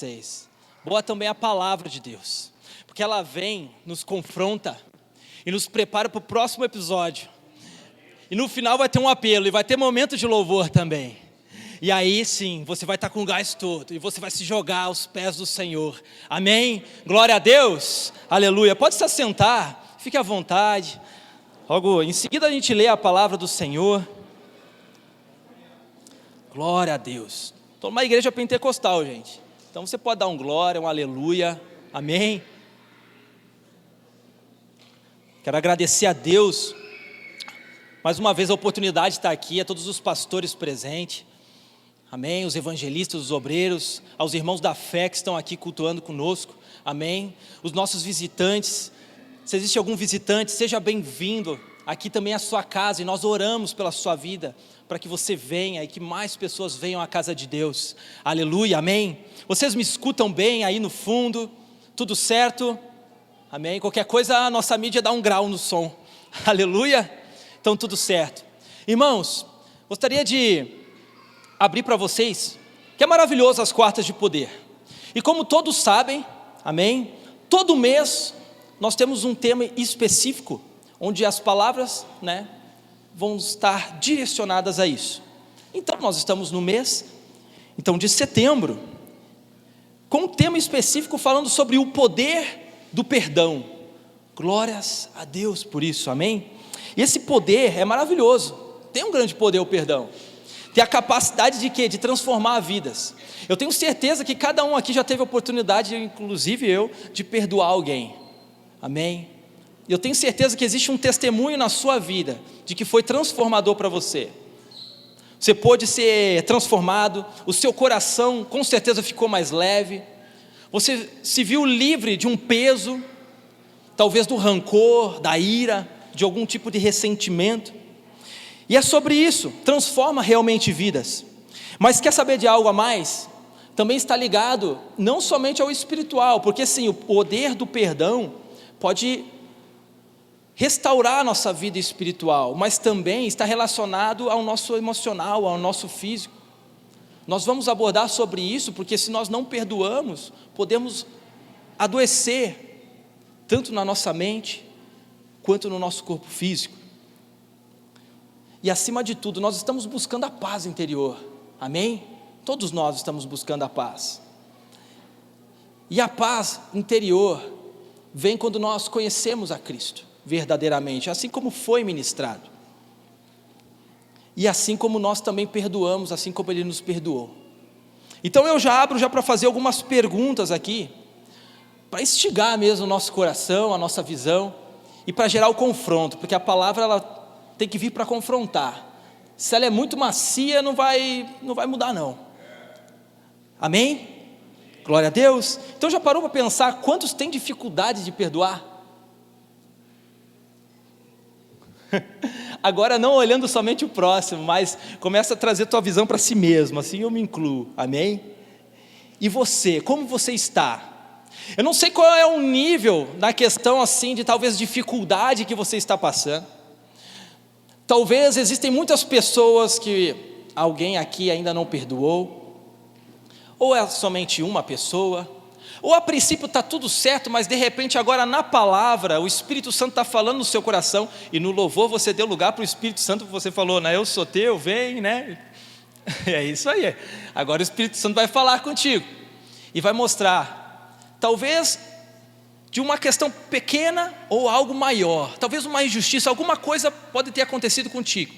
vocês. Boa também a palavra de Deus, porque ela vem, nos confronta e nos prepara para o próximo episódio. E no final vai ter um apelo e vai ter momento de louvor também. E aí sim, você vai estar com o gás todo e você vai se jogar aos pés do Senhor. Amém? Glória a Deus. Aleluia. Pode se assentar, fique à vontade. Logo em seguida a gente lê a palavra do Senhor. Glória a Deus. Estou numa igreja pentecostal, gente. Então você pode dar um glória, um aleluia, amém? Quero agradecer a Deus, mais uma vez a oportunidade de estar aqui, a todos os pastores presentes, amém? Os evangelistas, os obreiros, aos irmãos da fé que estão aqui cultuando conosco, amém? Os nossos visitantes, se existe algum visitante, seja bem-vindo, aqui também é a sua casa e nós oramos pela sua vida, para que você venha e que mais pessoas venham à casa de Deus, aleluia, amém? Vocês me escutam bem aí no fundo, tudo certo? Amém? Qualquer coisa a nossa mídia dá um grau no som, aleluia? Então tudo certo. Irmãos, gostaria de abrir para vocês, que é maravilhoso as quartas de poder, e como todos sabem, amém? Todo mês nós temos um tema específico, onde as palavras, vão estar direcionadas a isso. Então nós estamos no mês de setembro, com um tema específico falando sobre o poder do perdão. Glórias a Deus por isso, amém? E esse poder é maravilhoso, tem um grande poder o perdão, tem a capacidade de quê? De transformar vidas. Eu tenho certeza que cada um aqui já teve a oportunidade, inclusive eu, de perdoar alguém, amém? Eu tenho certeza que existe um testemunho na sua vida, de que foi transformador para você. Você pôde ser transformado, o seu coração com certeza ficou mais leve, você se viu livre de um peso, talvez do rancor, da ira, de algum tipo de ressentimento. E é sobre isso, transforma realmente vidas. Mas quer saber de algo a mais? Também está ligado não somente ao espiritual, porque sim, o poder do perdão pode restaurar a nossa vida espiritual, mas também está relacionado ao nosso emocional, ao nosso físico. Nós vamos abordar sobre isso, porque se nós não perdoamos, podemos adoecer, tanto na nossa mente, quanto no nosso corpo físico. E acima de tudo, nós estamos buscando a paz interior, amém? Todos nós estamos buscando a paz. E a paz interior vem quando nós conhecemos a Cristo verdadeiramente, assim como foi ministrado, e assim como nós também perdoamos, assim como Ele nos perdoou. Então eu já abro para fazer algumas perguntas aqui, para instigar mesmo o nosso coração, a nossa visão, e para gerar o confronto, porque a palavra ela tem que vir para confrontar. Se ela é muito macia, não vai mudar não, amém? Glória a Deus. Então já parou para pensar quantos têm dificuldade de perdoar? Agora não olhando somente o próximo, mas começa a trazer tua visão para si mesmo, assim eu me incluo, amém? E você, como você está? Eu não sei qual é o nível na questão assim de talvez dificuldade que você está passando. Talvez existem muitas pessoas que alguém aqui ainda não perdoou, ou é somente uma pessoa, ou a princípio está tudo certo, mas de repente agora na palavra, o Espírito Santo está falando no seu coração, e no louvor você deu lugar para o Espírito Santo, você falou, eu sou teu, vem, é isso aí, agora o Espírito Santo vai falar contigo, e vai mostrar, talvez de uma questão pequena, ou algo maior, talvez uma injustiça, alguma coisa pode ter acontecido contigo,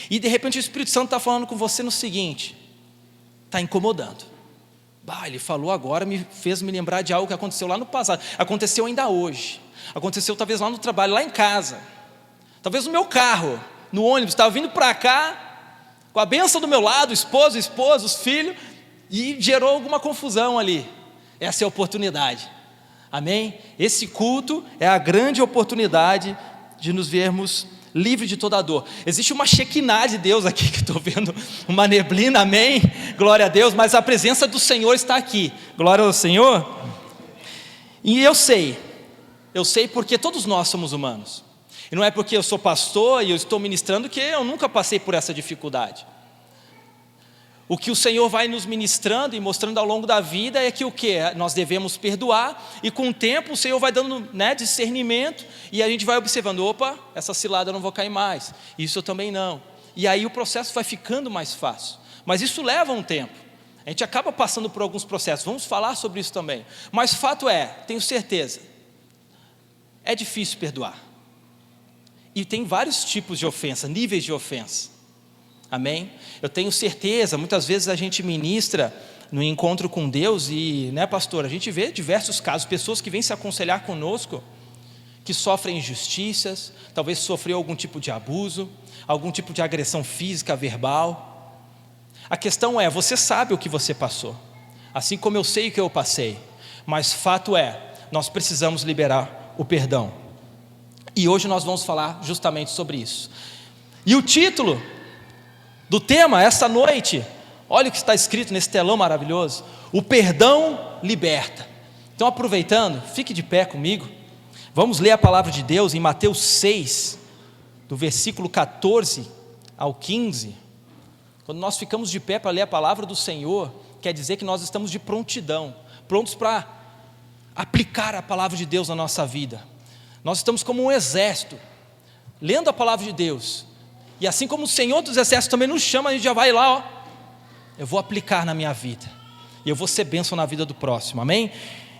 e de repente o Espírito Santo está falando com você no seguinte, está incomodando, ele falou agora, fez me lembrar de algo que aconteceu lá no passado, aconteceu ainda hoje, aconteceu talvez lá no trabalho, lá em casa, talvez no meu carro, no ônibus, estava vindo para cá, com a bênção do meu lado, esposa, os filhos, e gerou alguma confusão ali. Essa é a oportunidade, amém? Esse culto é a grande oportunidade de nos vermos livre de toda a dor. Existe uma Shekinah de Deus aqui, que estou vendo uma neblina, amém? Glória a Deus, mas a presença do Senhor está aqui, glória ao Senhor. E eu sei porque todos nós somos humanos, e não é porque eu sou pastor e eu estou ministrando que eu nunca passei por essa dificuldade. O que o Senhor vai nos ministrando e mostrando ao longo da vida é que o que? Nós devemos perdoar, e com o tempo o Senhor vai dando, discernimento, e a gente vai observando, opa, essa cilada eu não vou cair mais, isso eu também não. E aí o processo vai ficando mais fácil, mas isso leva um tempo, a gente acaba passando por alguns processos, vamos falar sobre isso também. Mas fato é, tenho certeza, é difícil perdoar, e tem vários tipos de ofensa, níveis de ofensa. Amém? Eu tenho certeza, muitas vezes a gente ministra no encontro com Deus e, pastor, a gente vê diversos casos, pessoas que vêm se aconselhar conosco, que sofrem injustiças, talvez sofreu algum tipo de abuso, algum tipo de agressão física, verbal. A questão é, você sabe o que você passou, assim como eu sei o que eu passei, mas fato é, nós precisamos liberar o perdão. E hoje nós vamos falar justamente sobre isso. E o título do tema, essa noite, olha o que está escrito nesse telão maravilhoso: o perdão liberta. Então, aproveitando, fique de pé comigo, vamos ler a palavra de Deus em Mateus 6, do versículo 14 ao 15. Quando nós ficamos de pé para ler a palavra do Senhor, quer dizer que nós estamos de prontidão, prontos para aplicar a palavra de Deus na nossa vida. Nós estamos como um exército, lendo a palavra de Deus. E assim como o Senhor dos Exércitos também nos chama, a gente já vai lá, eu vou aplicar na minha vida, e eu vou ser bênção na vida do próximo, amém?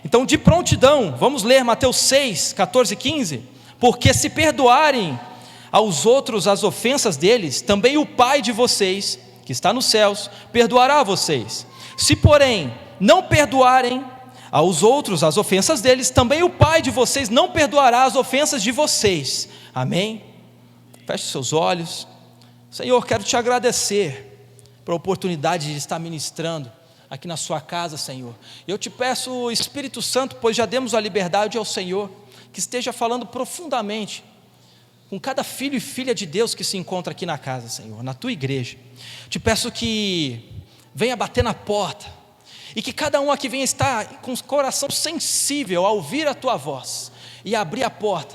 Então, de prontidão, vamos ler Mateus 6, 14 e 15. Porque se perdoarem aos outros as ofensas deles, também o Pai de vocês, que está nos céus, perdoará a vocês. Se porém não perdoarem aos outros as ofensas deles, também o Pai de vocês não perdoará as ofensas de vocês, amém? Feche seus olhos. Senhor, quero te agradecer pela oportunidade de estar ministrando aqui na sua casa, Senhor. Eu te peço, Espírito Santo, pois já demos a liberdade ao Senhor, que esteja falando profundamente com cada filho e filha de Deus que se encontra aqui na casa, Senhor, na tua igreja. Te peço que venha bater na porta, e que cada um aqui venha estar com o coração sensível a ouvir a tua voz, e abrir a porta,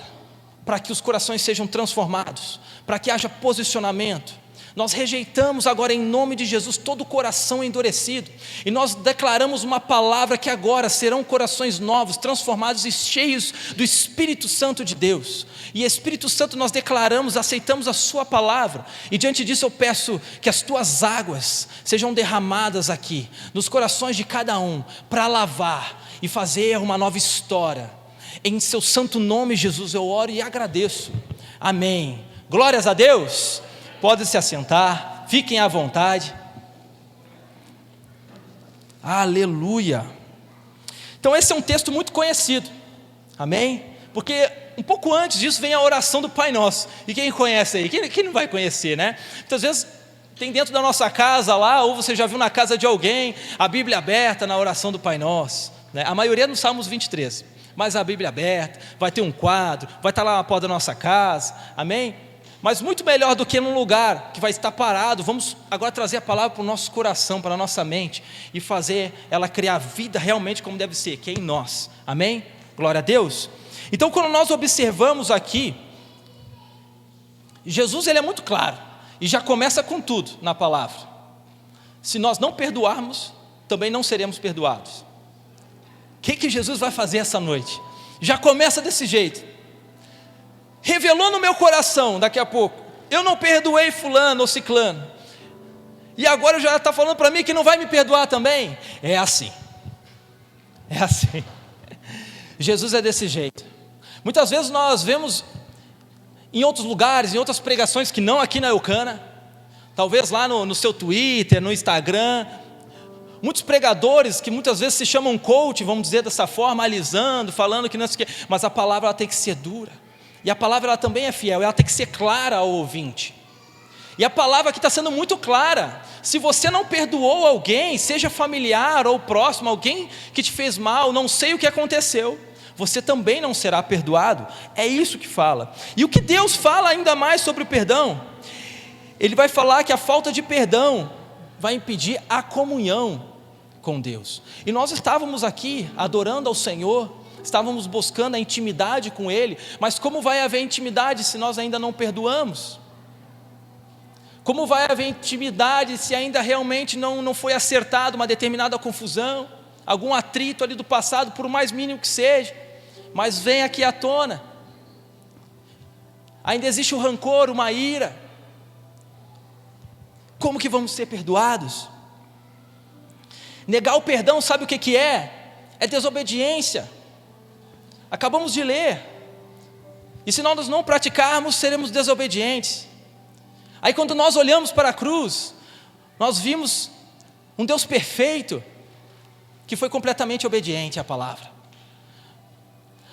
para que os corações sejam transformados, para que haja posicionamento. Nós rejeitamos agora em nome de Jesus todo o coração endurecido, e nós declaramos uma palavra que agora serão corações novos, transformados e cheios do Espírito Santo de Deus. E Espírito Santo, nós declaramos, aceitamos a sua palavra, e diante disso eu peço que as tuas águas sejam derramadas aqui, nos corações de cada um, para lavar e fazer uma nova história. Em seu santo nome, Jesus, eu oro e agradeço, amém. Glórias a Deus. Podem se assentar, fiquem à vontade. Aleluia. Então esse é um texto muito conhecido, amém? Porque um pouco antes disso vem a oração do Pai Nosso. E quem conhece aí? Quem não vai conhecer, né? Muitas vezes tem dentro da nossa casa lá, ou você já viu na casa de alguém, a Bíblia aberta na oração do Pai Nosso, né? A maioria no Salmos 23, mas a Bíblia aberta, vai ter um quadro, vai estar lá na porta da nossa casa, amém? Mas muito melhor do que num lugar que vai estar parado, vamos agora trazer a palavra para o nosso coração, para a nossa mente, e fazer ela criar vida realmente como deve ser, que é em nós, amém? Glória a Deus. Então, quando nós observamos aqui, Jesus, ele é muito claro, e já começa com tudo na palavra: se nós não perdoarmos, também não seremos perdoados. O que Jesus vai fazer essa noite? Já começa desse jeito, revelou no meu coração, daqui a pouco, eu não perdoei fulano ou ciclano, e agora já está falando para mim que não vai me perdoar também. É assim, Jesus é desse jeito. Muitas vezes nós vemos em outros lugares, em outras pregações, que não aqui na Eucana, talvez lá no seu Twitter, no Instagram, muitos pregadores que muitas vezes se chamam coach, vamos dizer dessa forma, alisando, falando que não sei o que, mas a palavra ela tem que ser dura, e a palavra ela também é fiel, ela tem que ser clara ao ouvinte. E a palavra aqui está sendo muito clara: se você não perdoou alguém, seja familiar ou próximo, alguém que te fez mal, não sei o que aconteceu, você também não será perdoado. É isso que fala. E o que Deus fala ainda mais sobre o perdão? Ele vai falar que a falta de perdão vai impedir a comunhão com Deus. E nós estávamos aqui adorando ao Senhor, estávamos buscando a intimidade com Ele, mas como vai haver intimidade se nós ainda não perdoamos? Como vai haver intimidade se ainda realmente não foi acertado uma determinada confusão, algum atrito ali do passado, por mais mínimo que seja, mas vem aqui à tona. Ainda existe um rancor, uma ira. Como que vamos ser perdoados? Negar o perdão, sabe o que é? É desobediência. Acabamos de ler. E se nós não praticarmos, seremos desobedientes. Aí quando nós olhamos para a cruz, nós vimos um Deus perfeito, que foi completamente obediente à palavra.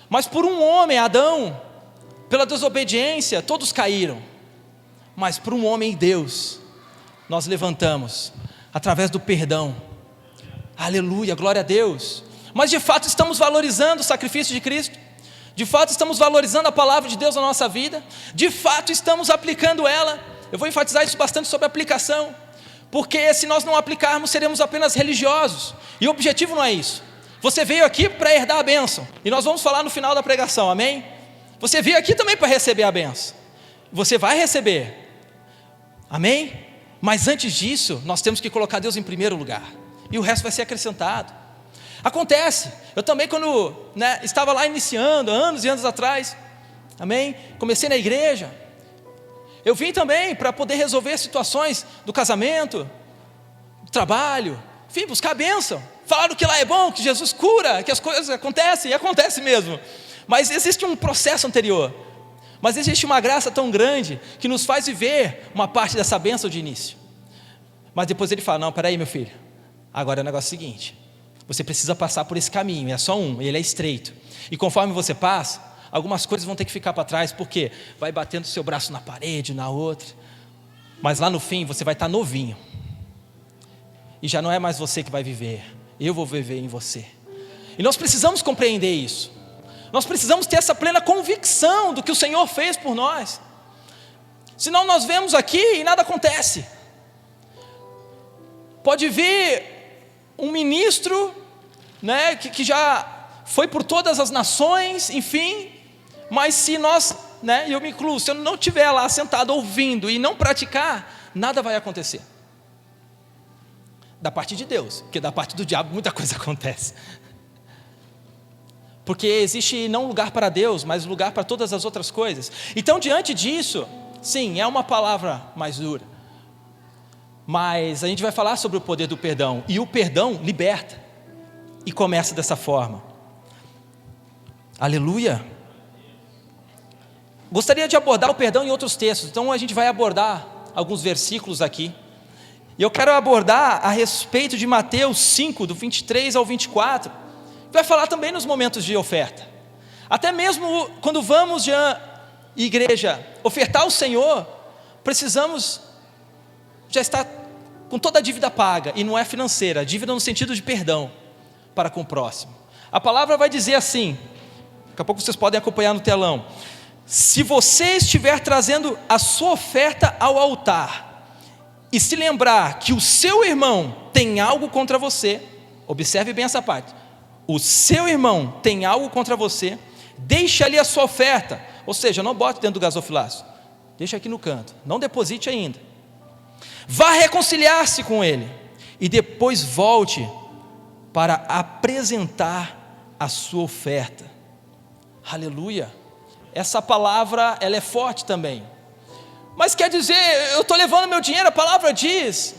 Mas por um homem, Adão, pela desobediência, todos caíram. Mas por um homem, Deus, nós levantamos, através do perdão. Aleluia, glória a Deus. Mas de fato estamos valorizando o sacrifício de Cristo? De fato estamos valorizando a palavra de Deus na nossa vida? De fato estamos aplicando ela? Eu vou enfatizar isso bastante sobre a aplicação, porque se nós não aplicarmos, seremos apenas religiosos, e o objetivo não é isso. Você veio aqui para herdar a bênção, e nós vamos falar no final da pregação, amém? Você veio aqui também para receber a bênção, você vai receber, amém? Mas antes disso, nós temos que colocar Deus em primeiro lugar, e o resto vai ser acrescentado. Acontece, eu também quando estava lá iniciando, anos e anos atrás, amém? Comecei na igreja, eu vim também para poder resolver situações do casamento, do trabalho, enfim, buscar a bênção. Falaram que lá é bom, que Jesus cura, que as coisas acontecem, e acontece mesmo. Mas existe um processo anterior. Mas existe uma graça tão grande que nos faz viver uma parte dessa bênção de início. Mas depois ele fala, não, peraí meu filho, agora é o negócio seguinte, você precisa passar por esse caminho, é só um, ele é estreito. E conforme você passa, algumas coisas vão ter que ficar para trás, porque vai batendo o seu braço na parede, na outra, mas lá no fim você vai estar novinho, e já não é mais você que vai viver, eu vou viver em você. E nós precisamos compreender isso, nós precisamos ter essa plena convicção do que o Senhor fez por nós, senão nós vemos aqui e nada acontece. Pode vir um ministro, que já foi por todas as nações, enfim, mas se nós, e eu me incluo, se eu não estiver lá sentado ouvindo e não praticar, nada vai acontecer. Da parte de Deus, porque da parte do diabo muita coisa acontece. Porque existe não lugar para Deus, mas lugar para todas as outras coisas. Então diante disso, sim, é uma palavra mais dura. Mas a gente vai falar sobre o poder do perdão, e o perdão liberta, e começa dessa forma. Aleluia. Gostaria de abordar o perdão em outros textos, então a gente vai abordar alguns versículos aqui, e eu quero abordar a respeito de Mateus 5, do 23 ao 24, vai falar também nos momentos de oferta, até mesmo quando vamos de igreja ofertar ao Senhor, precisamos já estar com toda a dívida paga, e não é financeira, dívida no sentido de perdão, para com o próximo. A palavra vai dizer assim, daqui a pouco vocês podem acompanhar no telão: se você estiver trazendo a sua oferta ao altar, e se lembrar que o seu irmão tem algo contra você, observe bem essa parte, o seu irmão tem algo contra você, deixe ali a sua oferta, ou seja, não bote dentro do gasofilaço, deixa aqui no canto, não deposite ainda, vá reconciliar-se com ele, e depois volte para apresentar a sua oferta. Aleluia. Essa palavra, ela é forte também, mas quer dizer, eu estou levando meu dinheiro, a palavra diz,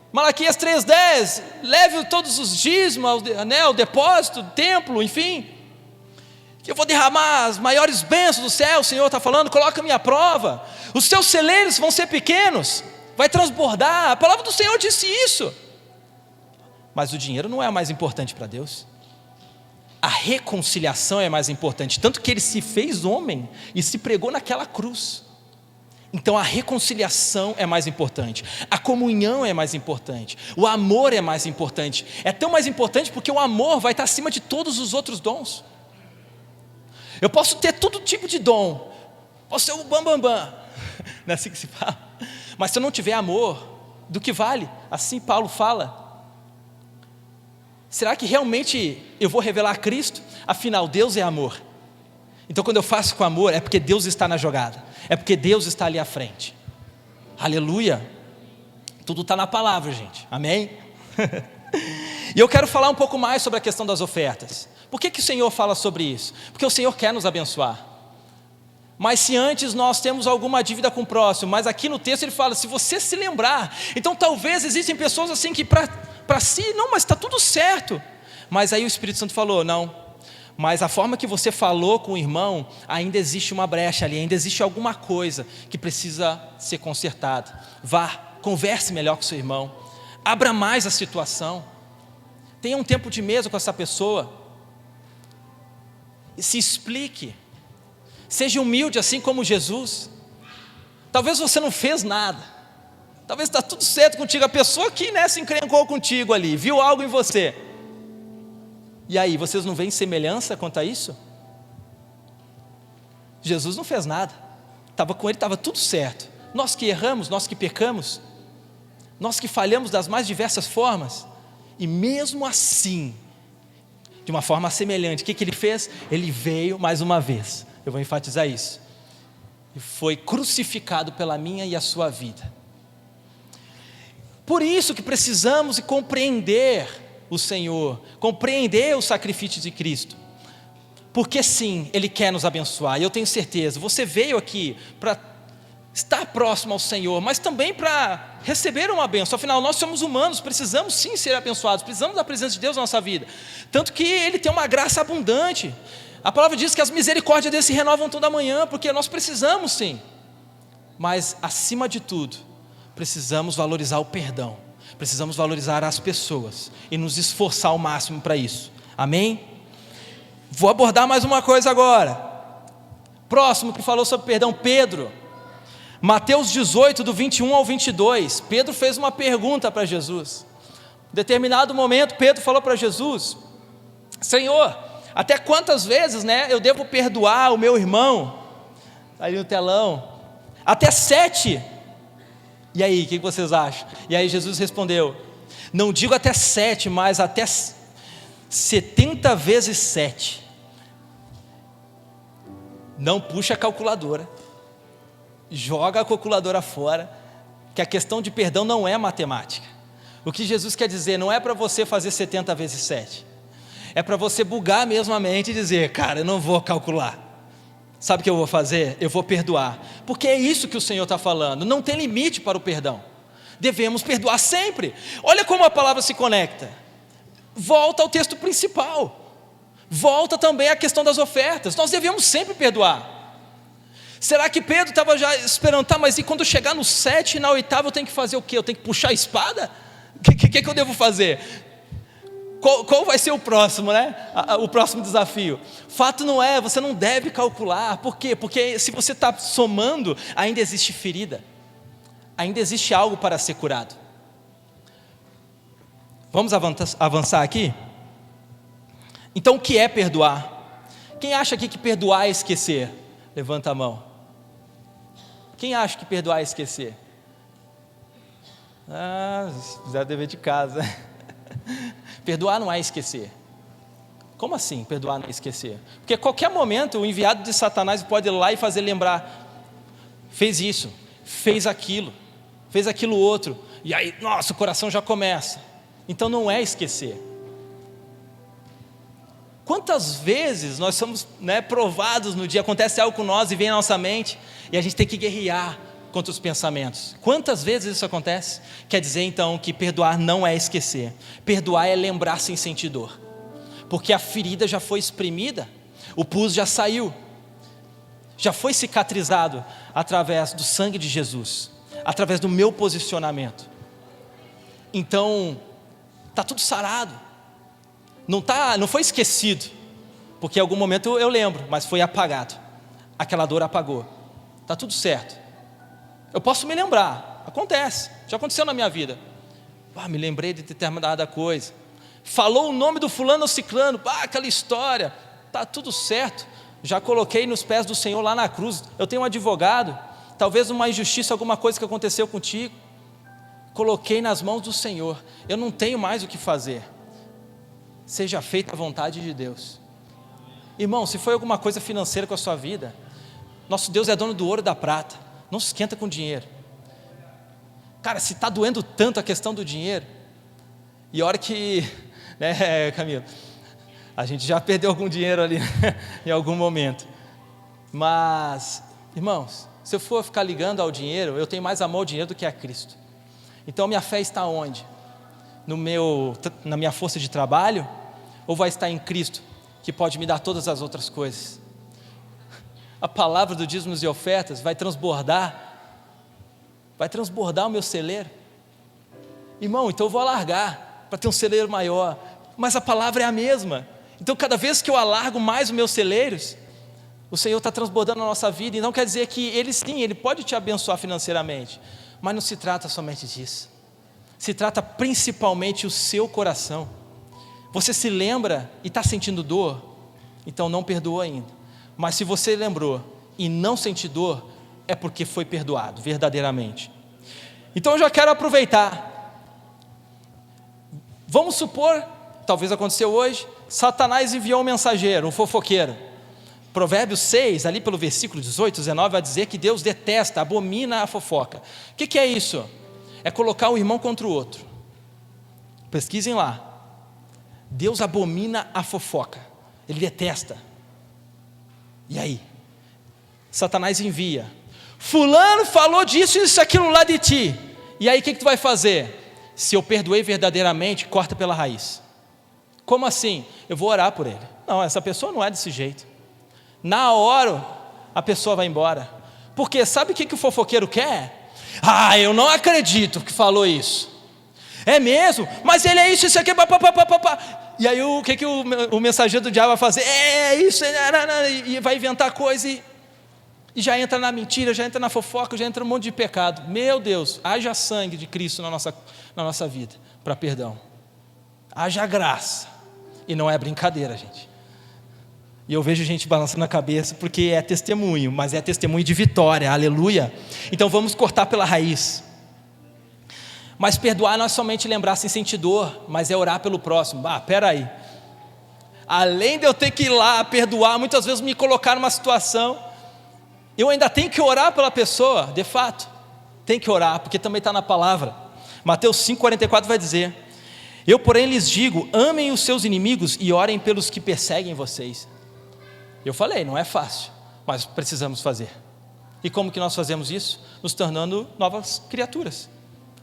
Malaquias 3,10, leve todos os dízimos ao depósito do templo, enfim, que eu vou derramar as maiores bênçãos do céu, o Senhor está falando, coloca-me à prova, os seus celeiros vão ser pequenos, vai transbordar, a palavra do Senhor disse isso, mas o dinheiro não é o mais importante para Deus, a reconciliação é mais importante, tanto que ele se fez homem e se pregou naquela cruz. Então a reconciliação é mais importante, a comunhão é mais importante, o amor é mais importante, é tão mais importante porque o amor vai estar acima de todos os outros dons. Eu posso ter todo tipo de dom, posso ser o bambambam, não é assim que se fala, mas se eu não tiver amor, do que vale? Assim Paulo fala. Será que realmente eu vou revelar Cristo? Afinal, Deus é amor. Então quando eu faço com amor, é porque Deus está na jogada, é porque Deus está ali à frente. Aleluia. Tudo está na palavra, gente, amém? E eu quero falar um pouco mais sobre a questão das ofertas. Por que o Senhor fala sobre isso? Porque o Senhor quer nos abençoar. Mas se antes nós temos alguma dívida com o próximo, mas aqui no texto ele fala, se você se lembrar, então talvez existem pessoas assim que para si, não, mas está tudo certo. Mas aí o Espírito Santo falou, não, mas a forma que você falou com o irmão, ainda existe uma brecha ali, ainda existe alguma coisa que precisa ser consertada. Vá, converse melhor com seu irmão, abra mais a situação, tenha um tempo de mesa com essa pessoa, e se explique. Seja humilde assim como Jesus. Talvez você não fez nada, talvez está tudo certo contigo, a pessoa que se encrencou contigo ali, viu algo em você, e aí, vocês não veem semelhança quanto a isso? Jesus não fez nada, estava com ele, estava tudo certo. Nós que erramos, nós que pecamos, nós que falhamos das mais diversas formas, e mesmo assim, de uma forma semelhante, o que ele fez? Ele veio mais uma vez. Eu vou enfatizar isso. E foi crucificado pela minha e a sua vida. Por isso que precisamos compreender o Senhor, compreender o sacrifício de Cristo. Porque sim, Ele quer nos abençoar. E eu tenho certeza, você veio aqui para estar próximo ao Senhor, mas também para receber uma bênção. Afinal, nós somos humanos, precisamos sim ser abençoados, precisamos da presença de Deus na nossa vida. Tanto que Ele tem uma graça abundante. A palavra diz que as misericórdias dele se renovam toda manhã, porque nós precisamos sim. Mas acima de tudo, precisamos valorizar o perdão, precisamos valorizar as pessoas e nos esforçar ao máximo para isso, amém? Vou abordar mais uma coisa agora. Próximo que falou sobre perdão, Pedro. Mateus 18, do 21 ao 22, Pedro fez uma pergunta para Jesus. Em determinado momento, Pedro falou para Jesus, Senhor, até quantas vezes eu devo perdoar o meu irmão? Ali no telão, até 7. E aí, o que vocês acham? E aí Jesus respondeu, não digo até 7, mas até 70 vezes 7. Não puxa a calculadora, joga a calculadora fora, que a questão de perdão não é matemática. O que Jesus quer dizer, não é para você fazer 70 vezes 7, é para você bugar mesmo a mente e dizer, cara, eu não vou calcular, sabe o que eu vou fazer? Eu vou perdoar, porque é isso que o Senhor está falando, não tem limite para o perdão, devemos perdoar sempre. Olha como a palavra se conecta, volta ao texto principal, volta também à questão das ofertas, nós devemos sempre perdoar. Será que Pedro estava já esperando, mas e quando chegar no 7 e na 8ª eu tenho que fazer o quê? Eu tenho que puxar a espada? O que eu devo fazer? Qual vai ser o próximo, o próximo desafio? Fato não é, você não deve calcular. Por quê? Porque se você está somando, ainda existe ferida, ainda existe algo para ser curado. Vamos avançar aqui? Então o que é perdoar? Quem acha aqui que perdoar é esquecer? Levanta a mão. Quem acha que perdoar é esquecer? Já dever de casa. Perdoar não é esquecer. Como assim perdoar não é esquecer? Porque a qualquer momento o enviado de Satanás pode ir lá e fazer lembrar, fez isso, fez aquilo outro, e aí, nossa, o coração já começa. Então não é esquecer. Quantas vezes nós somos provados no dia, acontece algo com nós e vem à nossa mente, e a gente tem que guerrear contra os pensamentos. Quantas vezes isso acontece? Quer dizer então que perdoar não é esquecer, perdoar é lembrar sem sentir dor, porque a ferida já foi exprimida, o pus já saiu, já foi cicatrizado através do sangue de Jesus, através do meu posicionamento. Então está tudo sarado, não foi esquecido, porque em algum momento eu lembro, mas foi apagado, aquela dor apagou, está tudo certo. Eu posso me lembrar, acontece, já aconteceu na minha vida, me lembrei de determinada coisa, falou o nome do fulano ou ciclano, aquela história, está tudo certo, já coloquei nos pés do Senhor lá na cruz, eu tenho um advogado, talvez uma injustiça, alguma coisa que aconteceu contigo, coloquei nas mãos do Senhor, eu não tenho mais o que fazer, seja feita a vontade de Deus. Irmão, se foi alguma coisa financeira com a sua vida, nosso Deus é dono do ouro e da prata, não se esquenta com dinheiro. Cara, se está doendo tanto a questão do dinheiro, e a hora que, né, Camilo, a gente já perdeu algum dinheiro ali em algum momento, mas, irmãos, se eu for ficar ligando ao dinheiro, eu tenho mais amor ao dinheiro do que a Cristo. Então minha fé está onde? Na minha força de trabalho? Ou vai estar em Cristo, que pode me dar todas as outras coisas? A palavra do dízimos e ofertas vai transbordar o meu celeiro. Irmão, então eu vou alargar para ter um celeiro maior, mas a palavra é a mesma. Então cada vez que eu alargo mais os meus celeiros, o Senhor está transbordando na nossa vida. E não quer dizer que Ele sim, Ele pode te abençoar financeiramente, mas não se trata somente disso. Se trata principalmente o seu coração. Você se lembra e está sentindo dor? Então não perdoou ainda. Mas se você lembrou e não sentiu dor, é porque foi perdoado verdadeiramente. Então eu já quero aproveitar. Vamos supor, talvez aconteceu hoje, Satanás enviou um mensageiro, um fofoqueiro. Provérbios 6, ali pelo versículo 18, 19, vai dizer que Deus detesta, abomina a fofoca. O que é isso? É colocar um irmão contra o outro. Pesquisem lá. Deus abomina a fofoca, Ele detesta. E aí? Satanás envia, fulano falou disso e isso, aquilo lá de ti. E aí o que tu vai fazer? Se eu perdoei verdadeiramente, corta pela raiz. Como assim? Eu vou orar por ele. Não, essa pessoa não é desse jeito. Na hora, a pessoa vai embora. Porque sabe o que o fofoqueiro quer? Ah, eu não acredito que falou isso. É mesmo? Mas ele é isso aqui, papapá. E aí o que o mensageiro do diabo vai fazer? É isso, e vai inventar coisa e já entra na mentira, já entra na fofoca, já entra um monte de pecado. Meu Deus, haja sangue de Cristo na nossa vida, para perdão. Haja graça. E não é brincadeira, gente. E eu vejo gente balançando a cabeça, porque é testemunho, mas é testemunho de vitória, aleluia. Então vamos cortar pela raiz. Mas perdoar não é somente lembrar sem sentir dor, mas é orar pelo próximo. Peraí, além de eu ter que ir lá perdoar, muitas vezes me colocar numa situação, eu ainda tenho que orar pela pessoa, de fato, tem que orar, porque também está na palavra. Mateus 5,44 vai dizer: eu porém lhes digo, amem os seus inimigos e orem pelos que perseguem vocês. Eu falei, não é fácil, mas precisamos fazer. E como que nós fazemos isso? Nos tornando novas criaturas.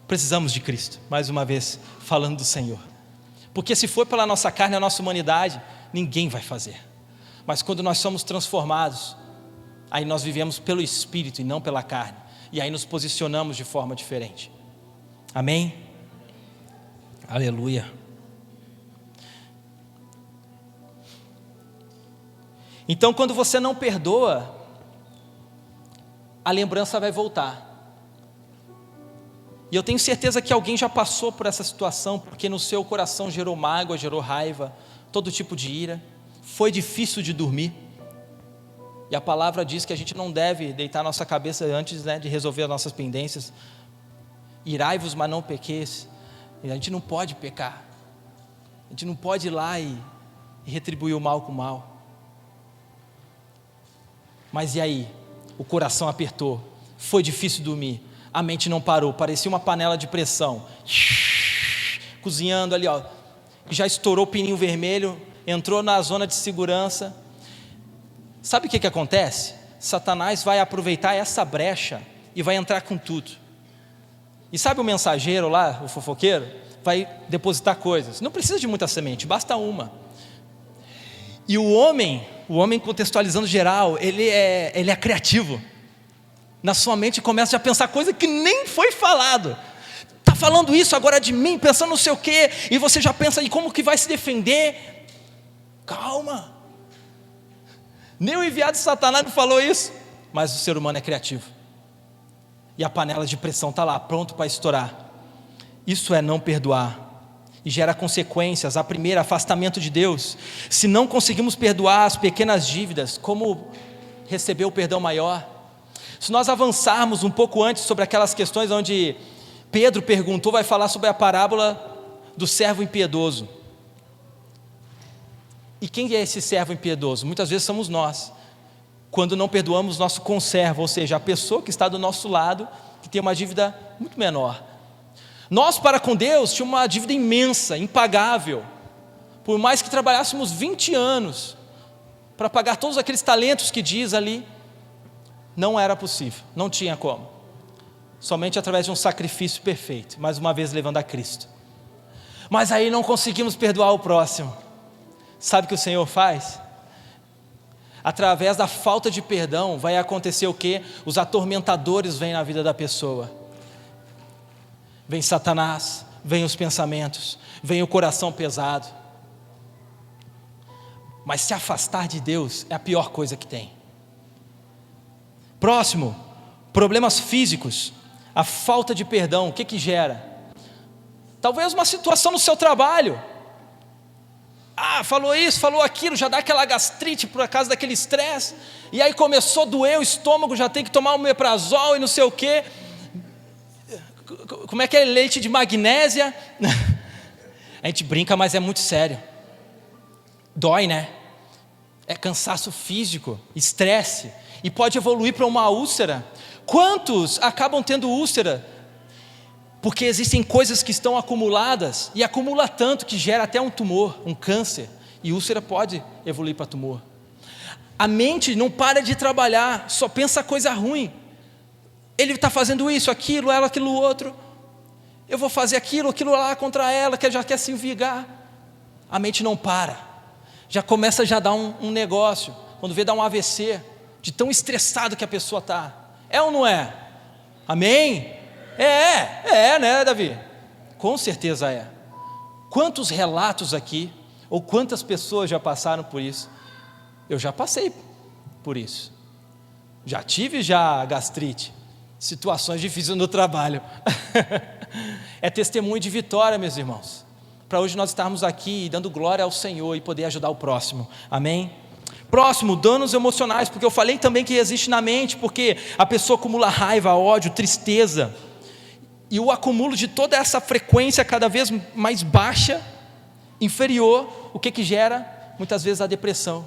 Precisamos de Cristo, mais uma vez, falando do Senhor. Porque se for pela nossa carne, a nossa humanidade, ninguém vai fazer. Mas quando nós somos transformados, aí nós vivemos pelo Espírito e não pela carne. E aí nos posicionamos de forma diferente. Amém? Aleluia. Então quando você não perdoa, a lembrança vai voltar. E eu tenho certeza que alguém já passou por essa situação, porque no seu coração gerou mágoa, gerou raiva, todo tipo de ira, foi difícil de dormir. E a palavra diz que a gente não deve deitar nossa cabeça antes, de resolver as nossas pendências. Irai-vos, mas não pequeis. E a gente não pode pecar. A gente não pode ir lá e retribuir o mal com o mal. Mas e aí? O coração apertou, foi difícil dormir. A mente não parou, parecia uma panela de pressão, cozinhando ali, já estourou o pininho vermelho, entrou na zona de segurança. Sabe o que acontece? Satanás vai aproveitar essa brecha e vai entrar com tudo. E sabe o mensageiro lá, o fofoqueiro? Vai depositar coisas, não precisa de muita semente, basta uma. E o homem contextualizando geral, ele é criativo. Na sua mente começa a pensar coisa que nem foi falado. Está falando isso agora de mim, pensando não sei o quê, e você já pensa em como que vai se defender. Calma. Nem o enviado de Satanás não falou isso, mas o ser humano é criativo. E a panela de pressão está lá, pronto para estourar. Isso é não perdoar. E gera consequências. A primeira, afastamento de Deus. Se não conseguimos perdoar as pequenas dívidas, como receber o perdão maior? Se nós avançarmos um pouco antes sobre aquelas questões onde Pedro perguntou, vai falar sobre a parábola do servo impiedoso. E quem é esse servo impiedoso? Muitas vezes somos nós, quando não perdoamos nosso conservo, ou seja, a pessoa que está do nosso lado, que tem uma dívida muito menor, Nós para com Deus tínhamos uma dívida imensa, impagável. Por mais que trabalhássemos 20 anos para pagar todos aqueles talentos que diz ali, não era possível, não tinha como. Somente através de um sacrifício perfeito, mais uma vez levando a Cristo. Mas aí não conseguimos perdoar o próximo. Sabe o que o Senhor faz? Através da falta de perdão vai acontecer o quê? Os atormentadores vêm na vida da pessoa. Vem Satanás, vem os pensamentos, vem o coração pesado. Mas se afastar de Deus é a pior coisa que tem. Próximo, problemas físicos. A falta de perdão, o que gera? Talvez uma situação no seu trabalho. Falou isso, falou aquilo, já dá aquela gastrite por causa daquele estresse, e aí começou a doer o estômago, já tem que tomar um omeprazol e não sei o quê. Como é que é leite de magnésia? A gente brinca, mas é muito sério. Dói, né? É cansaço físico, estresse, e pode evoluir para uma úlcera. Quantos acabam tendo úlcera? Porque existem coisas que estão acumuladas, e acumula tanto que gera até um tumor, um câncer, e úlcera pode evoluir para tumor. A mente não para de trabalhar, só pensa coisa ruim. Ele está fazendo isso, aquilo, ela, aquilo outro. Eu vou fazer aquilo lá contra ela, que já quer se vingar. A mente não para, já começa a dar um negócio, quando vê dar um AVC, de tão estressado que a pessoa está. É ou não é? Amém? Né, Davi? Com certeza é. Quantos relatos aqui, ou quantas pessoas já passaram por isso? Eu já passei por isso. Já tive gastrite, situações difíceis no trabalho. É testemunho de vitória, meus irmãos. Para hoje nós estarmos aqui dando glória ao Senhor e poder ajudar o próximo. Amém? Próximo, danos emocionais, porque eu falei também que existe na mente, porque a pessoa acumula raiva, ódio, tristeza. E o acúmulo de toda essa frequência cada vez mais baixa, inferior, o que gera? Muitas vezes a depressão.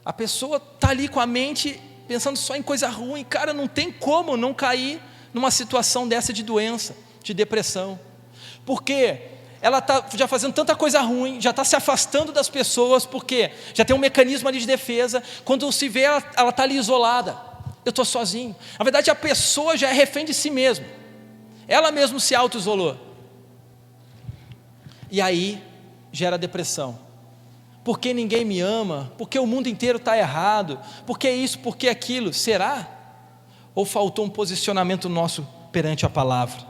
A pessoa está ali com a mente pensando só em coisa ruim. Cara, não tem como não cair numa situação dessa de doença, de depressão. Porque ela está já fazendo tanta coisa ruim, já está se afastando das pessoas, porque já tem um mecanismo ali de defesa. Quando se vê, ela está ali isolada. Eu estou sozinho. Na verdade, a pessoa já é refém de si mesma. Ela mesma se auto-isolou. E aí, gera depressão. Porque ninguém me ama, porque o mundo inteiro está errado, porque isso, porque aquilo. Será? Ou faltou um posicionamento nosso perante a palavra?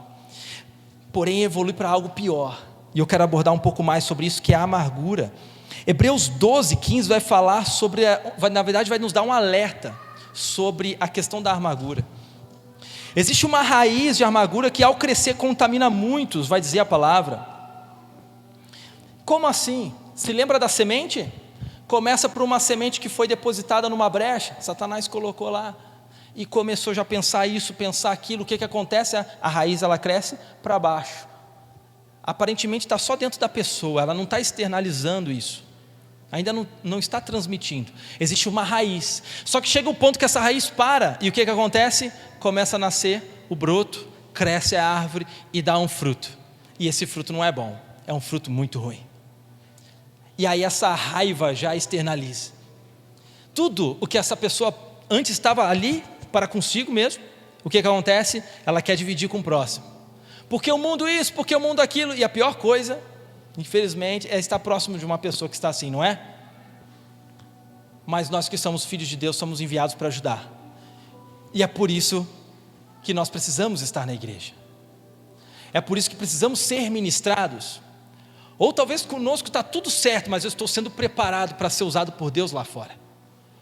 Porém, evolui para algo pior. E eu quero abordar um pouco mais sobre isso, que é a amargura. Hebreus 12, 15 vai falar sobre, na verdade vai nos dar um alerta sobre a questão da amargura. Existe uma raiz de amargura que ao crescer contamina muitos, vai dizer a palavra. Como assim? Se lembra da semente? Começa por uma semente que foi depositada numa brecha, Satanás colocou lá, e começou já a pensar isso, pensar aquilo. O que acontece? A raiz ela cresce para baixo. Aparentemente está só dentro da pessoa, ela não está externalizando isso. Ainda não está transmitindo. Existe uma raiz. Só que chega o ponto que essa raiz para. E o que acontece? Começa a nascer o broto, cresce a árvore e dá um fruto. E esse fruto não é bom. É um fruto muito ruim. E aí essa raiva já externaliza. Tudo o que essa pessoa antes estava ali para consigo mesmo, o que acontece? Ela quer dividir com o próximo. Porque o mundo isso, porque o mundo aquilo. E a pior coisa, infelizmente, é estar próximo de uma pessoa que está assim, não é? Mas nós que somos filhos de Deus, somos enviados para ajudar. E é por isso que nós precisamos estar na igreja. É por isso que precisamos ser ministrados. Ou talvez conosco está tudo certo, mas eu estou sendo preparado para ser usado por Deus lá fora.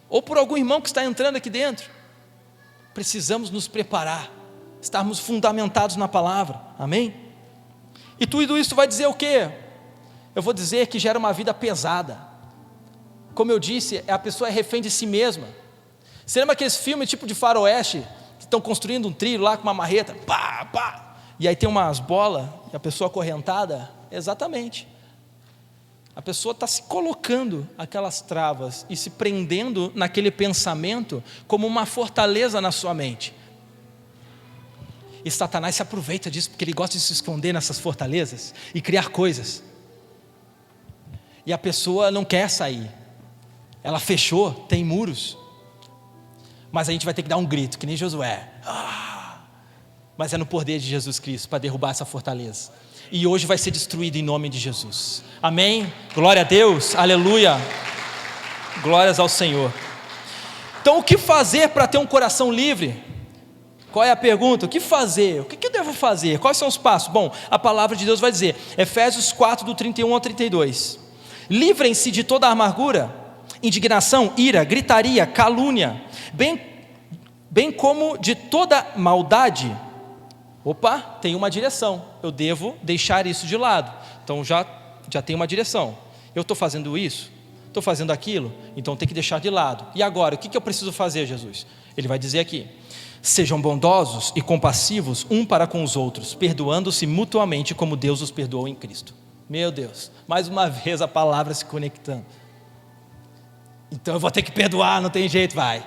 Ou por algum irmão que está entrando aqui dentro. Precisamos nos preparar, estarmos fundamentados na palavra, amém? E tudo isso vai dizer o quê? Eu vou dizer que gera uma vida pesada. Como eu disse, a pessoa é refém de si mesma. Você lembra aqueles filmes tipo de faroeste, que estão construindo um trilho lá com uma marreta, pá, pá, e aí tem umas bolas, e a pessoa acorrentada? Exatamente. A pessoa está se colocando aquelas travas e se prendendo naquele pensamento como uma fortaleza na sua mente. E Satanás se aproveita disso, porque ele gosta de se esconder nessas fortalezas e criar coisas. E a pessoa não quer sair. Ela fechou, tem muros. Mas a gente vai ter que dar um grito, que nem Josué. Mas é no poder de Jesus Cristo para derrubar essa fortaleza. E hoje vai ser destruído em nome de Jesus. Amém? Glória a Deus, aleluia. Glórias ao Senhor. Então o que fazer para ter um coração livre? Qual é a pergunta? O que fazer? O que eu devo fazer? Quais são os passos? Bom, a palavra de Deus vai dizer, Efésios 4, do 31 ao 32. Livrem-se de toda amargura, indignação, ira, gritaria, calúnia, bem como de toda maldade. Opa, tem uma direção, eu devo deixar isso de lado. Então já tem uma direção. Eu estou fazendo isso? Estou fazendo aquilo? Então tem que deixar de lado. E agora, o que eu preciso fazer, Jesus? Ele vai dizer aqui, sejam bondosos e compassivos um para com os outros, perdoando-se mutuamente como Deus os perdoou em Cristo. Meu Deus, mais uma vez a palavra se conectando. Então eu vou ter que perdoar, não tem jeito, vai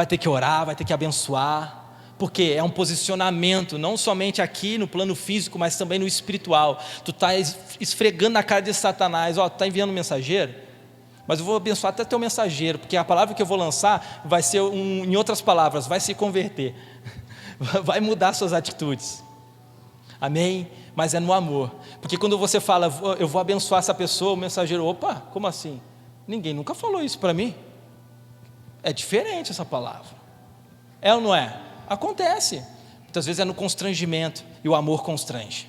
ter que orar, vai ter que abençoar, porque é um posicionamento, não somente aqui no plano físico, mas também no espiritual. Tu está esfregando na cara de Satanás, ó, tu está enviando um mensageiro, mas eu vou abençoar até teu mensageiro, porque a palavra que eu vou lançar vai ser, em outras palavras, vai se converter, vai mudar suas atitudes, amém? Mas é no amor, porque quando você fala, eu vou abençoar essa pessoa, o mensageiro, opa, como assim? Ninguém nunca falou isso para mim. É diferente essa palavra. É ou não é? Acontece. Muitas vezes é no constrangimento. E o amor constrange.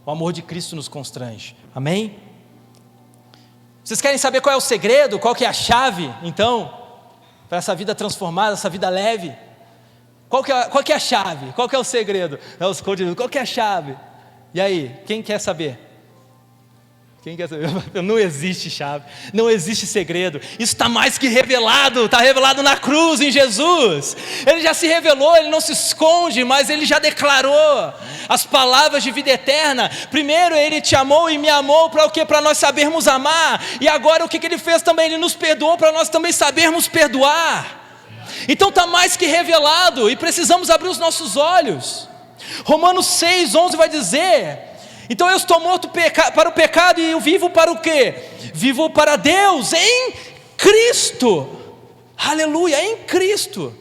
O amor de Cristo nos constrange. Amém? Vocês querem saber qual é o segredo? Qual que é a chave, então, para essa vida transformada, essa vida leve? Qual que é a chave? Qual que é o segredo? Qual que é a chave? E aí, quem quer saber? Quem quer saber? Não existe chave, não existe segredo. Isso está mais que revelado, está revelado na cruz, em Jesus. Ele já se revelou, ele não se esconde, mas ele já declarou as palavras de vida eterna. Primeiro ele te amou e me amou para o quê? Para nós sabermos amar. E agora o que ele fez também? Ele nos perdoou para nós também sabermos perdoar. Então está mais que revelado e precisamos abrir os nossos olhos. Romanos 6:11 vai dizer: então eu estou morto para o pecado e eu vivo para o quê? Vivo para Deus em Cristo. Aleluia, em Cristo.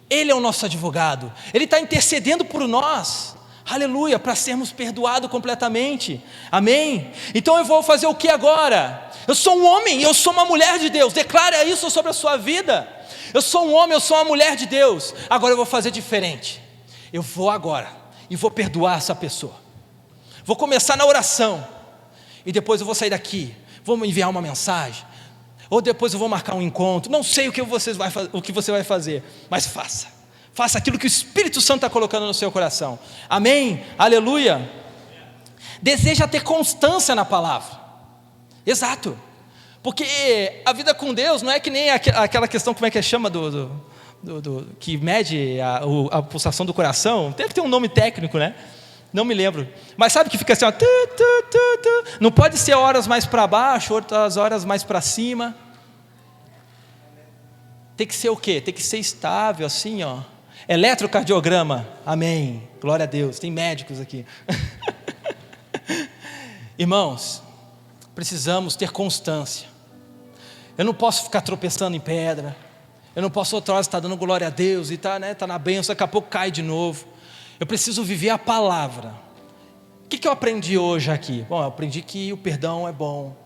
Ele é o nosso advogado, Ele está intercedendo por nós. Aleluia, para sermos perdoados completamente. Amém? Então eu vou fazer o que agora? Eu sou um homem, eu sou uma mulher de Deus. Declare isso sobre a sua vida. Eu sou um homem, eu sou uma mulher de Deus. Agora eu vou fazer diferente. Eu vou agora e vou perdoar essa pessoa. Vou começar na oração, e depois eu vou sair daqui, vou enviar uma mensagem, ou depois eu vou marcar um encontro, não sei o que você vai fazer, mas faça aquilo que o Espírito Santo está colocando no seu coração, amém? Aleluia. Deseja ter constância na palavra, exato, porque a vida com Deus não é que nem aquela questão, como é que chama, que mede a pulsação do coração, deve ter um nome técnico, né? Não me lembro, mas sabe que fica assim, ó, não pode ser horas mais para baixo, outras horas mais para cima, tem que ser o quê? Tem que ser estável, assim, ó, eletrocardiograma, amém, glória a Deus, tem médicos aqui, irmãos, precisamos ter constância, eu não posso ficar tropeçando em pedra, eu não posso outra hora estar dando glória a Deus, e tá na bênção, daqui a pouco cai de novo. Eu preciso viver a palavra. O que eu aprendi hoje aqui? Bom, eu aprendi que o perdão é bom.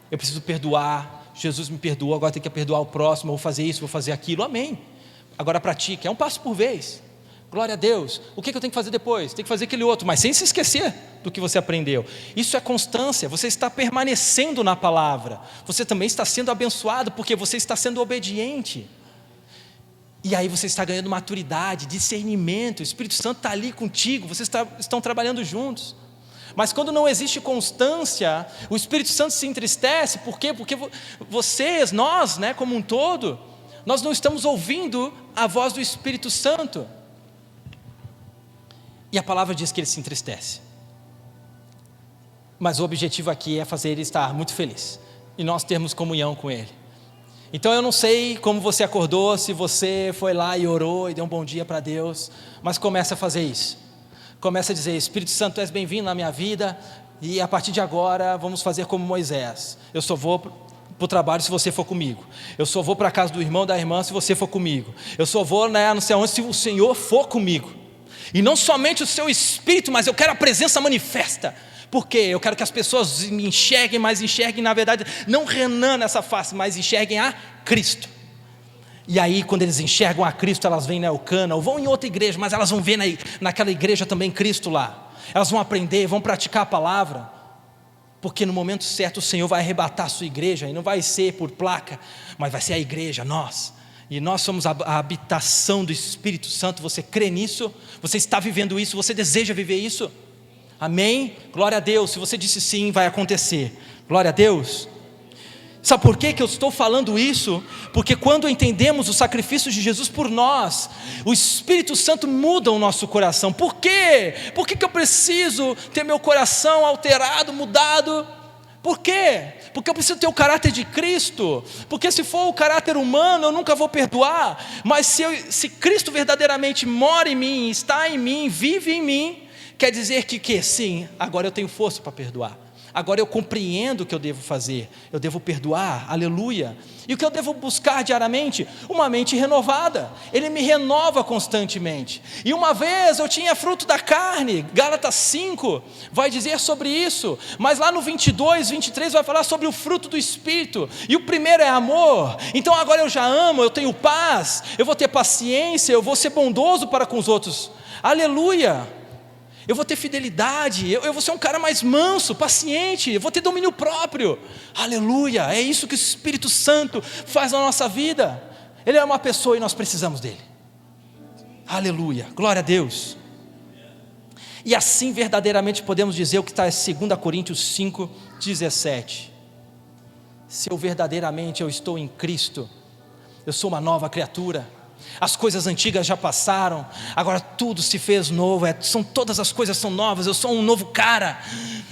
Eu preciso perdoar. Jesus me perdoou, agora tem que perdoar o próximo. Eu vou fazer isso, vou fazer aquilo. Amém. Agora pratique, é um passo por vez. Glória a Deus. O que eu tenho que fazer depois? Tem que fazer aquele outro, mas sem se esquecer do que você aprendeu. Isso é constância. Você está permanecendo na palavra. Você também está sendo abençoado porque você está sendo obediente. E aí você está ganhando maturidade, discernimento, o Espírito Santo está ali contigo, vocês estão trabalhando juntos. Mas quando não existe constância, o Espírito Santo se entristece. Por quê? Porque vocês, nós, né, como um todo, nós não estamos ouvindo a voz do Espírito Santo. E a palavra diz que ele se entristece. Mas o objetivo aqui é fazer ele estar muito feliz, e nós termos comunhão com ele. Então eu não sei como você acordou, se você foi lá e orou e deu um bom dia para Deus, mas comece a fazer isso. Comece a dizer: Espírito Santo, tu és bem-vindo na minha vida, e a partir de agora vamos fazer como Moisés. Eu só vou para o trabalho se você for comigo. Eu só vou para a casa do irmão, da irmã, se você for comigo. Eu só vou, não sei aonde, se o Senhor for comigo. E não somente o seu Espírito, mas eu quero a presença manifesta. Por quê? Eu quero que as pessoas me enxerguem, mas enxerguem, na verdade, não Renan nessa face, mas enxerguem a Cristo. E aí, quando eles enxergam a Cristo, elas vêm na Eucana, ou vão em outra igreja, mas elas vão ver naquela igreja também Cristo lá. Elas vão aprender, vão praticar a palavra, porque no momento certo o Senhor vai arrebatar a sua igreja, e não vai ser por placa, mas vai ser a igreja, nós. E nós somos a habitação do Espírito Santo. Você crê nisso? Você está vivendo isso? Você deseja viver isso? Amém? Glória a Deus. Se você disse sim, vai acontecer. Glória a Deus. Sabe por que eu estou falando isso? Porque quando entendemos o sacrifício de Jesus por nós, o Espírito Santo muda o nosso coração. Por quê? Por que eu preciso ter meu coração alterado, mudado? Por quê? Porque eu preciso ter o caráter de Cristo. Porque se for o caráter humano, eu nunca vou perdoar. Mas se Cristo verdadeiramente mora em mim, está em mim, vive em mim, quer dizer que sim, agora eu tenho força para perdoar. Agora eu compreendo o que eu devo fazer. Eu devo perdoar, aleluia. E o que eu devo buscar diariamente? Uma mente renovada. Ele me renova constantemente. E uma vez eu tinha fruto da carne, Gálatas 5 vai dizer sobre isso. Mas lá no 22, 23 vai falar sobre o fruto do Espírito. E o primeiro é amor. Então agora eu já amo, eu tenho paz, eu vou ter paciência, eu vou ser bondoso para com os outros. Aleluia. Eu vou ter fidelidade, eu vou ser um cara mais manso, paciente, eu vou ter domínio próprio. Aleluia, é isso que o Espírito Santo faz na nossa vida. Ele é uma pessoa e nós precisamos dele. Aleluia, glória a Deus. E assim verdadeiramente podemos dizer o que está em 2 Coríntios 5:17. Se eu verdadeiramente estou em Cristo, eu sou uma nova criatura. As coisas antigas já passaram, agora tudo se fez novo. Todas as coisas são novas. Eu sou um novo cara,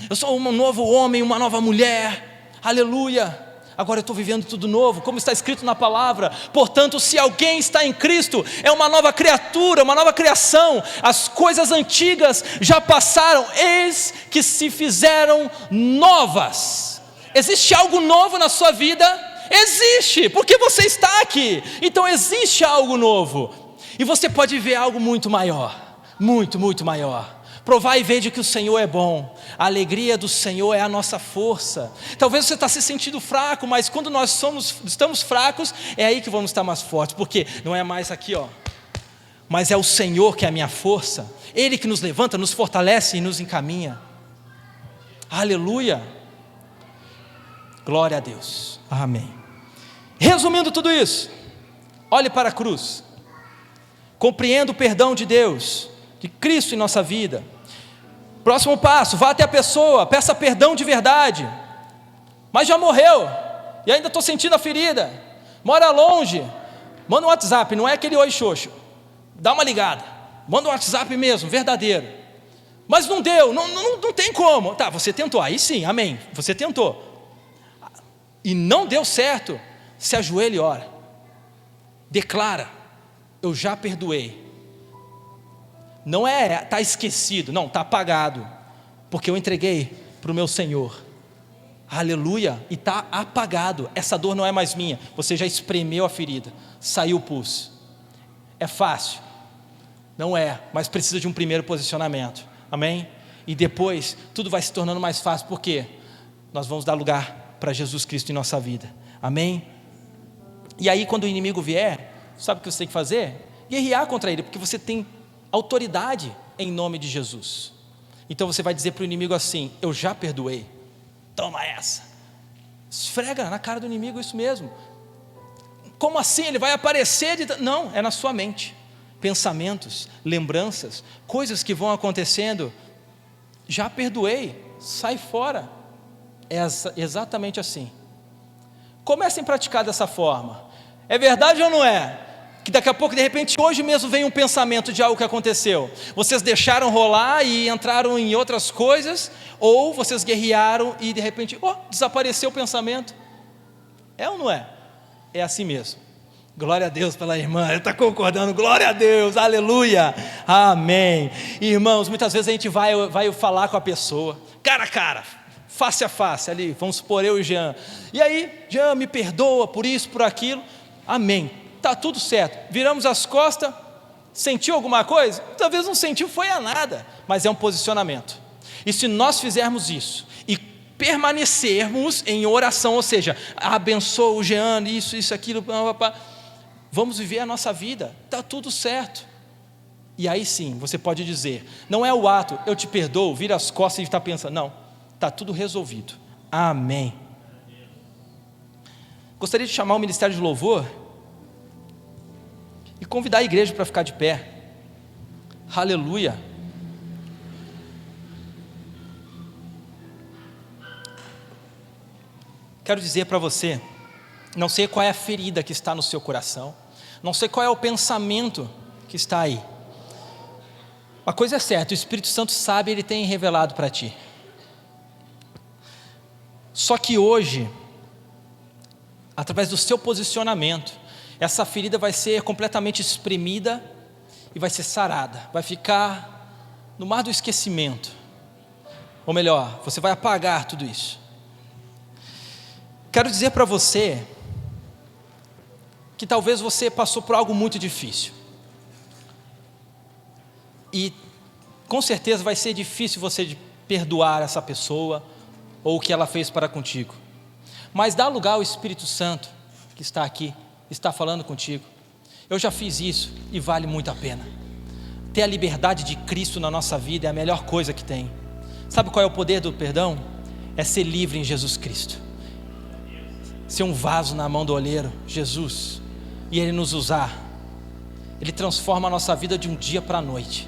eu sou um novo homem, uma nova mulher. Aleluia. Agora eu estou vivendo tudo novo, como está escrito na palavra. Portanto, se alguém está em Cristo, é uma nova criatura, uma nova criação. As coisas antigas já passaram, eis que se fizeram novas. Existe algo novo na sua vida? Existe, porque você está aqui. Então existe algo novo. E você pode ver algo muito maior. Muito, muito maior. Provar e ver de que o Senhor é bom. A alegria do Senhor é a nossa força. Talvez você está se sentindo fraco, mas quando nós estamos fracos, é aí que vamos estar mais fortes. Porque não é mais aqui, mas é o Senhor que é a minha força. Ele que nos levanta, nos fortalece e nos encaminha. Aleluia. Glória a Deus. Amém. Resumindo tudo isso, olhe para a cruz, compreenda o perdão de Deus, de Cristo em nossa vida. Próximo passo, vá até a pessoa, peça perdão de verdade. Mas já morreu, e ainda estou sentindo a ferida, mora longe, manda um WhatsApp, não é aquele oi xoxo, dá uma ligada, manda um WhatsApp mesmo, verdadeiro. Mas não deu, não tem como. Tá, você tentou, aí sim, amém, você tentou, e não deu certo. Se ajoelha e ora, declara: eu já perdoei. Não está esquecido, não, está apagado, porque eu entreguei para o meu Senhor. Aleluia, e está apagado. Essa dor não é mais minha, você já espremeu a ferida, saiu o pulso. É fácil? Não é, mas precisa de um primeiro posicionamento, amém? E depois tudo vai se tornando mais fácil, porque nós vamos dar lugar para Jesus Cristo em nossa vida, amém? E aí quando o inimigo vier, sabe o que você tem que fazer? Guerrear contra ele, porque você tem autoridade em nome de Jesus. Então você vai dizer para o inimigo assim: eu já perdoei, toma essa. Esfrega na cara do inimigo isso mesmo. Como assim? Ele vai aparecer? Não, é na sua mente. Pensamentos, lembranças, coisas que vão acontecendo. Já perdoei, sai fora. É exatamente assim. Comecem a praticar dessa forma. É verdade ou não é? Que daqui a pouco, de repente, hoje mesmo vem um pensamento de algo que aconteceu. Vocês deixaram rolar e entraram em outras coisas, ou vocês guerrearam e de repente, desapareceu o pensamento. É ou não é? É assim mesmo. Glória a Deus pela irmã, ela está concordando, glória a Deus, aleluia, amém. Irmãos, muitas vezes a gente vai falar com a pessoa, cara a cara, face a face, ali, vamos supor eu e o Jean, e aí, Jean, me perdoa por isso, por aquilo, amém, está tudo certo, viramos as costas, sentiu alguma coisa? Talvez não sentiu, foi a nada, mas é um posicionamento, e se nós fizermos isso, e permanecermos em oração, ou seja, abençoa o Jean, isso, aquilo, vamos viver a nossa vida, está tudo certo, e aí sim, você pode dizer, não é o ato, eu te perdoo, vira as costas e está pensando, não, está tudo resolvido, amém. Gostaria de chamar o Ministério de Louvor, e convidar a igreja para ficar de pé, aleluia. Quero dizer para você, não sei qual é a ferida que está no seu coração, não sei qual é o pensamento que está aí, uma coisa é certa, o Espírito Santo sabe, Ele tem revelado para ti, só que hoje, através do seu posicionamento, essa ferida vai ser completamente espremida, e vai ser sarada, vai ficar no mar do esquecimento, ou melhor, você vai apagar tudo isso. Quero dizer para você, que talvez você passou por algo muito difícil, e com certeza vai ser difícil você perdoar essa pessoa, ou o que ela fez para contigo, mas dá lugar ao Espírito Santo, que está aqui, está falando contigo, eu já fiz isso, e vale muito a pena, ter a liberdade de Cristo na nossa vida, é a melhor coisa que tem. Sabe qual é o poder do perdão? É ser livre em Jesus Cristo, ser um vaso na mão do oleiro, Jesus, e Ele nos usar, Ele transforma a nossa vida de um dia para a noite,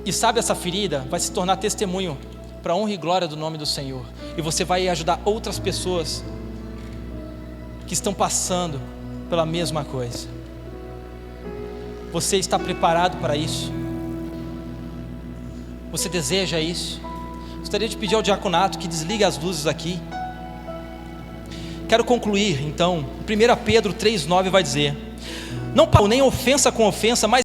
e sabe, essa ferida vai se tornar testemunho, para a honra e glória do nome do Senhor, e você vai ajudar outras pessoas, que estão passando pela mesma coisa. Você está preparado para isso? Você deseja isso? Gostaria de pedir ao diaconato que desligue as luzes aqui. Quero concluir então, 1 Pedro 3,9 vai dizer, não paguem nem ofensa com ofensa, mas